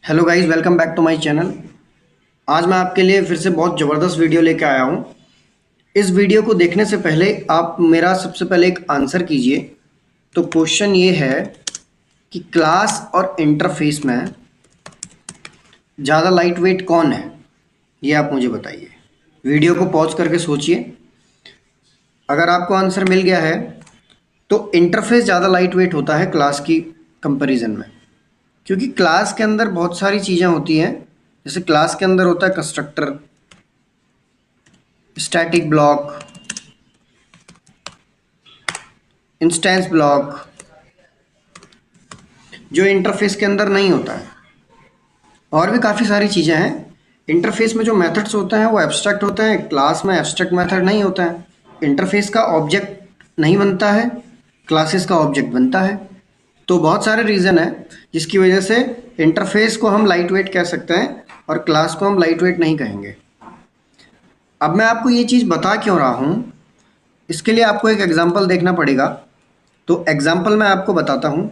Hello guys, welcome back to my channel. आज मैं आपके लिए फिर से बहुत ज़बरदस्त वीडियो लेके आया हूँ। इस वीडियो को देखने से पहले आप मेरा सबसे पहले एक आंसर कीजिए। तो क्वेश्चन ये है कि क्लास और इंटरफेस में ज़्यादा लाइट वेट कौन है, ये आप मुझे बताइए। वीडियो को पॉज करके सोचिए। अगर आपको आंसर मिल गया है तो इंटरफेस ज़्यादा लाइट वेट होता है क्लास की कंपैरिजन में, क्योंकि क्लास के अंदर बहुत सारी चीज़ें होती हैं। जैसे क्लास के अंदर होता है constructor, static block, instance block, जो इंटरफेस के अंदर नहीं होता है। और भी काफ़ी सारी चीज़ें हैं। इंटरफेस में जो मेथड्स होते हैं वो एब्स्ट्रैक्ट होते हैं, क्लास में एब्स्ट्रैक्ट मेथड नहीं होता है। इंटरफेस का ऑब्जेक्ट नहीं बनता है, क्लासेस का ऑब्जेक्ट बनता है। तो बहुत सारे रीज़न है जिसकी वजह से इंटरफेस को हम लाइट वेट कह सकते हैं और क्लास को हम लाइट वेट नहीं कहेंगे। अब मैं आपको ये चीज़ बता क्यों रहा हूँ, इसके लिए आपको एक एग्जाम्पल देखना पड़ेगा। तो एग्जाम्पल मैं आपको बताता हूँ।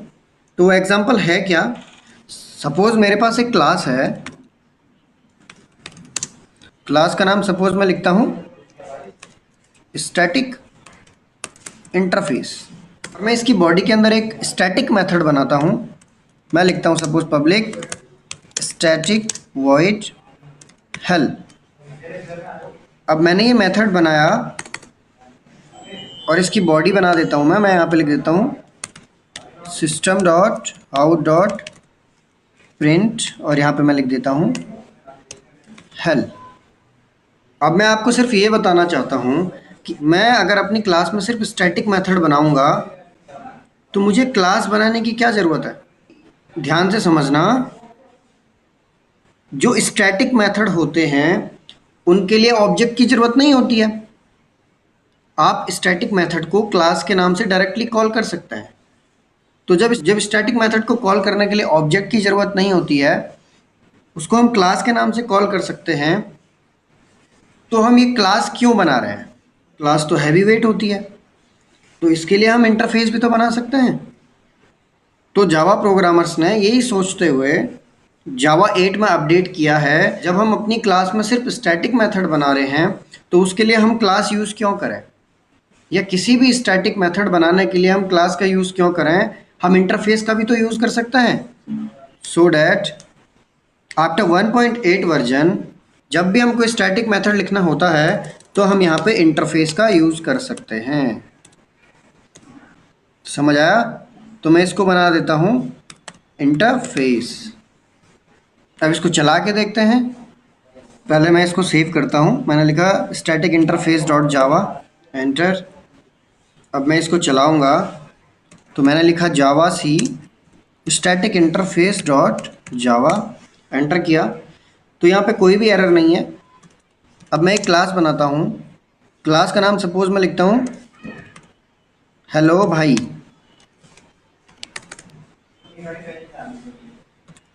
तो एग्जाम्पल है क्या, सपोज़ मेरे पास एक क्लास है। क्लास का नाम सपोज़ मैं लिखता हूँ स्टैटिक इंटरफेस। मैं इसकी बॉडी के अंदर एक स्टैटिक मेथड बनाता हूँ। मैं लिखता हूँ suppose public static void help. अब मैंने ये मेथड बनाया और इसकी बॉडी बना देता हूँ मैं यहाँ पे लिख देता हूँ system dot out dot print, और यहाँ पे मैं लिख देता हूँ हेल्प। अब मैं आपको सिर्फ ये बताना चाहता हूँ कि मैं अगर अपनी क्लास में सिर्फ स्टैटिक मेथड बनाऊँगा तो मुझे क्लास बनाने की क्या ज़रूरत है। ध्यान से समझना, जो स्टैटिक मेथड होते हैं उनके लिए ऑब्जेक्ट की ज़रूरत नहीं होती है। आप स्टैटिक मेथड को क्लास के नाम से डायरेक्टली कॉल कर सकते हैं। तो जब जब स्टैटिक मेथड को कॉल करने के लिए ऑब्जेक्ट की ज़रूरत नहीं होती है, उसको हम क्लास के नाम से कॉल कर सकते हैं। तो हम ये क्लास क्यों बना रहे हैं, क्लास तो हैवी वेट होती है, तो इसके लिए हम इंटरफेस भी तो बना सकते हैं। तो जावा प्रोग्रामर्स ने यही सोचते हुए जावा 8 में अपडेट किया है, जब हम अपनी क्लास में सिर्फ स्टैटिक मेथड बना रहे हैं तो उसके लिए हम क्लास यूज़ क्यों करें, या किसी भी स्टैटिक मेथड बनाने के लिए हम क्लास का यूज़ क्यों करें। हम इंटरफेस का भी तो यूज़ कर सकते हैं। सो डैट आफ्टर 1.8 वर्जन जब भी हमको स्टैटिक मेथड लिखना होता है तो हम यहाँ पे इंटरफेस का यूज़ कर सकते हैं। समझ आया? तो मैं इसको बना देता हूँ इंटरफेस। अब इसको चला के देखते हैं। पहले मैं इसको सेव करता हूँ। मैंने लिखा static interface dot Java, enter. अब मैं इसको चलाऊँगा तो मैंने लिखा Java C static interface dot Java, enter किया। तो यहाँ पे कोई भी एरर नहीं है। अब मैं एक क्लास बनाता हूँ। क्लास का नाम सपोज़ मैं लिखता हूँ हेलो भाई,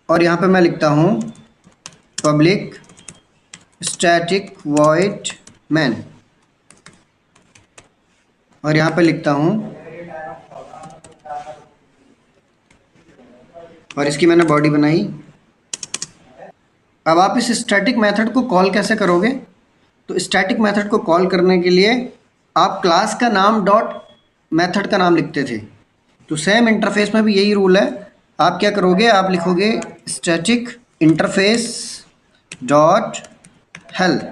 और यहाँ पे मैं लिखता हूँ पब्लिक स्टैटिक वॉइड मैन, और यहाँ पे लिखता हूँ, और इसकी मैंने बॉडी बनाई। अब आप इस स्टैटिक मेथड को कॉल कैसे करोगे? तो स्टैटिक मेथड को कॉल करने के लिए आप क्लास का नाम डॉट मेथड का नाम लिखते थे। तो सेम इंटरफेस में भी यही रूल है। आप क्या करोगे, आप लिखोगे स्टैटिक इंटरफेस डॉट हेल्प।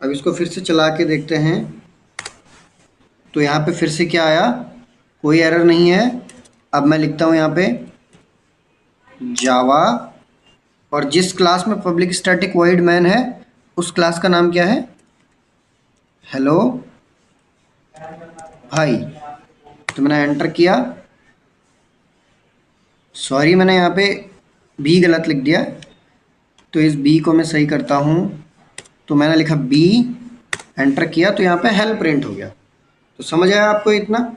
अब इसको फिर से चला के देखते हैं। तो यहाँ पे फिर से क्या आया, कोई एरर नहीं है। अब मैं लिखता हूँ यहाँ पे जावा, और जिस क्लास में पब्लिक स्टैटिक वॉइड मैन है उस क्लास का नाम क्या है, हेलो भाई। तो मैंने एंटर किया। सॉरी, मैंने यहाँ पे बी गलत लिख दिया, तो इस बी को मैं सही करता हूँ। तो मैंने लिखा बी, एंटर किया, तो यहाँ पे हेल्प प्रिंट हो गया। तो समझ आया आपको इतना?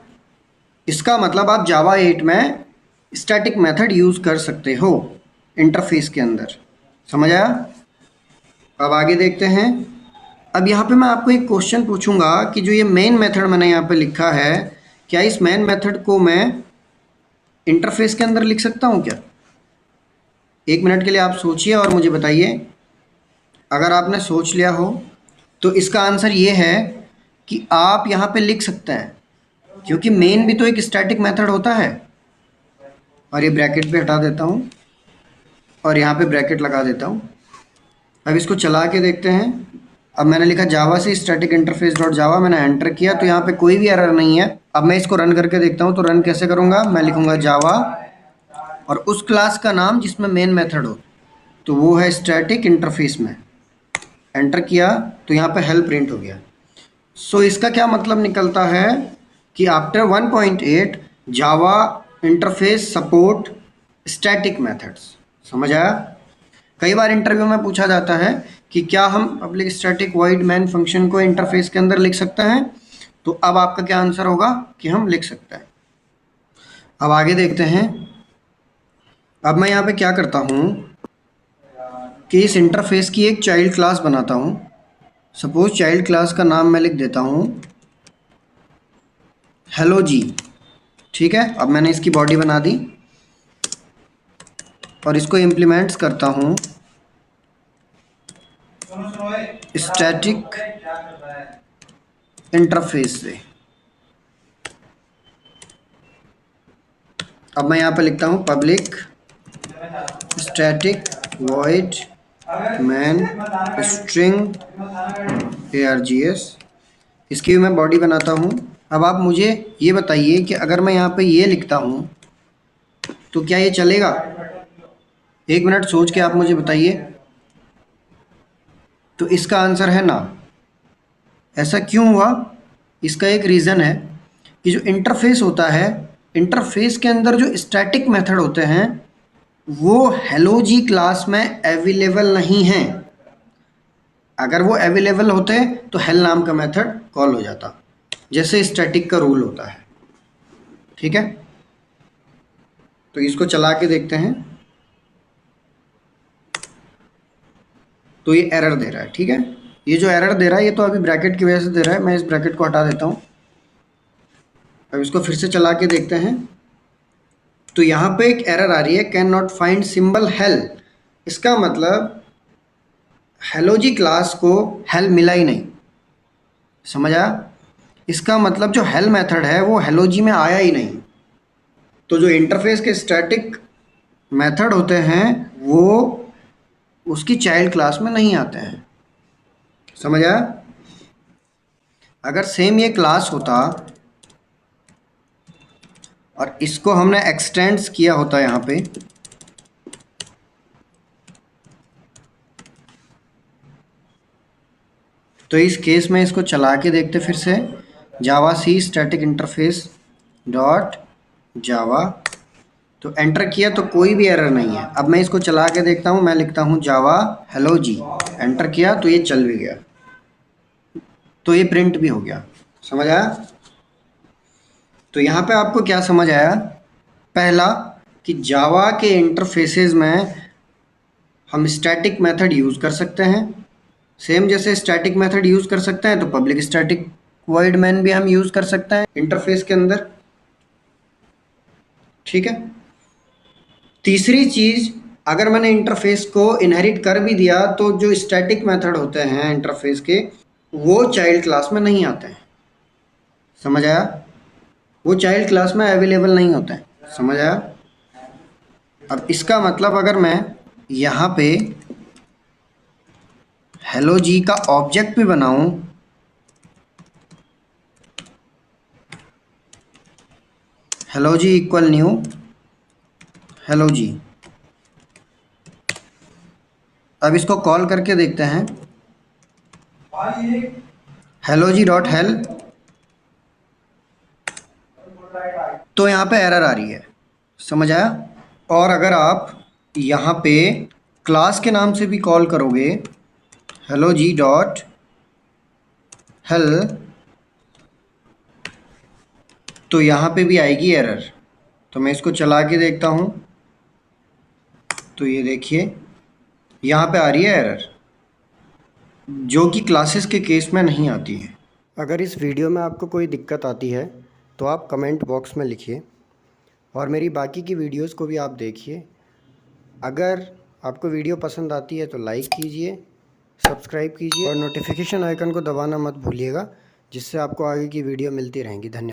इसका मतलब आप जावा 8 में स्टैटिक मेथड यूज़ कर सकते हो इंटरफेस के अंदर। समझ आया? अब आगे देखते हैं। अब यहाँ पे मैं आपको एक क्वेश्चन पूछूंगा कि जो ये मेन मेथड मैंने यहाँ पे लिखा है, क्या इस मेन मेथड को मैं इंटरफेस के अंदर लिख सकता हूँ क्या? 1 मिनट के लिए आप सोचिए और मुझे बताइए। अगर आपने सोच लिया हो तो इसका आंसर ये है कि आप यहाँ पे लिख सकते हैं, क्योंकि मेन भी तो एक स्टैटिक मेथड होता है। और ये ब्रैकेट पे हटा देता हूँ और यहाँ पे ब्रैकेट लगा देता हूँ। अब इसको चला के देखते हैं। अब मैंने लिखा जावा से स्टैटिक इंटरफेस डॉट जावा, मैंने एंटर किया तो यहाँ पे कोई भी एरर नहीं है। अब मैं इसको रन करके देखता हूँ, तो रन कैसे करूँगा, मैं लिखूँगा जावा और उस क्लास का नाम जिसमें मेन मेथड हो, तो वो है स्टैटिक इंटरफेस में। एंटर किया तो यहाँ पे हेल्प प्रिंट हो गया। सो इसका क्या मतलब निकलता है कि आफ्टर 1.8 जावा इंटरफेस सपोर्ट स्टैटिक मेथड्स। समझ आया? कई बार इंटरव्यू में पूछा जाता है कि क्या हम public static void main function को इंटरफेस के अंदर लिख सकते हैं, तो अब आपका क्या आंसर होगा कि हम लिख सकते हैं। अब आगे देखते हैं। अब मैं यहाँ पे क्या करता हूँ कि इस इंटरफेस की एक चाइल्ड क्लास बनाता हूँ। सपोज चाइल्ड क्लास का नाम मैं लिख देता हूँ हेलो जी। ठीक है, अब मैंने इसकी बॉडी बना दी और इसको इम्प्लीमेंट्स करता हूँ स्टैटिक इंटरफेस से। अब मैं यहाँ पे लिखता हूँ public static void main string args। इसकी भी मैं बॉडी बनाता हूँ। अब आप मुझे ये बताइए कि अगर मैं यहाँ पे ये लिखता हूँ तो क्या ये चलेगा? 1 मिनट सोच के आप मुझे बताइए। तो इसका आंसर है ना। ऐसा क्यों हुआ? इसका एक रीज़न है कि जो इंटरफेस होता है, इंटरफेस के अंदर जो स्टैटिक मेथड होते हैं वो हेलो जी क्लास में अवेलेबल नहीं हैं। अगर वो अवेलेबल होते तो हेल नाम का मेथड कॉल हो जाता, जैसे स्टैटिक का रूल होता है। ठीक है, तो इसको चला के देखते हैं। तो ये एरर दे रहा है। ठीक है, ये जो एरर दे रहा है ये तो अभी ब्रैकेट की वजह से दे रहा है। मैं इस ब्रैकेट को हटा देता हूँ। अब इसको फिर से चला के देखते हैं। तो यहाँ पे एक एरर आ रही है, can not find symbol hello. इसका मतलब हेलो जी क्लास को हेल मिला ही नहीं। समझ आया? इसका मतलब जो हेल मेथड है वो हेलो जी में आया ही नहीं। तो जो इंटरफेस के स्टैटिक मेथड होते हैं वो उसकी चाइल्ड क्लास में नहीं आते हैं। समझ आया? अगर सेम ये क्लास होता और इसको हमने एक्सटेंड्स किया होता यहाँ पे, तो इस केस में इसको चला के देखते फिर से। जावा सी स्टैटिक इंटरफेस डॉट जावा, तो एंटर किया तो कोई भी एरर नहीं है। अब मैं इसको चला के देखता हूँ। मैं लिखता हूँ जावा हेलो जी, एंटर किया तो ये चल भी गया, तो ये प्रिंट भी हो गया। समझ आया? तो यहाँ पे आपको क्या समझ आया? पहला कि जावा के इंटरफेसेस में हम स्टैटिक मेथड यूज़ कर सकते हैं। सेम जैसे स्टैटिक मेथड यूज़ कर सकते हैं तो पब्लिक स्टैटिक वॉइड मैन भी हम यूज़ कर सकते हैं इंटरफेस के अंदर। ठीक है, तीसरी चीज़, अगर मैंने इंटरफेस को इनहेरिट कर भी दिया तो जो स्टैटिक मेथड होते हैं इंटरफेस के वो चाइल्ड क्लास में नहीं आते हैं। समझ आया? वो चाइल्ड क्लास में अवेलेबल नहीं होते हैं। समझ आया? अब इसका मतलब अगर मैं यहाँ पे हेलो जी का ऑब्जेक्ट भी बनाऊं, हेलो जी इक्वल न्यू हेलो जी। अब इसको कॉल करके देखते हैं हेलो जी डॉट हेल, तो यहाँ पे एरर आ रही है। समझ आया? और अगर आप यहाँ पे क्लास के नाम से भी कॉल करोगे हेलो जी डॉट हेल, तो यहाँ पे भी आएगी एरर। तो मैं इसको चला के देखता हूँ, तो ये देखिए यहाँ पे आ रही है एरर, जो कि क्लासेस के केस में नहीं आती है। अगर इस वीडियो में आपको कोई दिक्कत आती है तो आप कमेंट बॉक्स में लिखिए और मेरी बाकी की वीडियोस को भी आप देखिए। अगर आपको वीडियो पसंद आती है तो लाइक कीजिए, सब्सक्राइब कीजिए और नोटिफिकेशन आइकन को दबाना मत भूलिएगा, जिससे आपको आगे की वीडियो मिलती रहेंगी। धन्यवाद।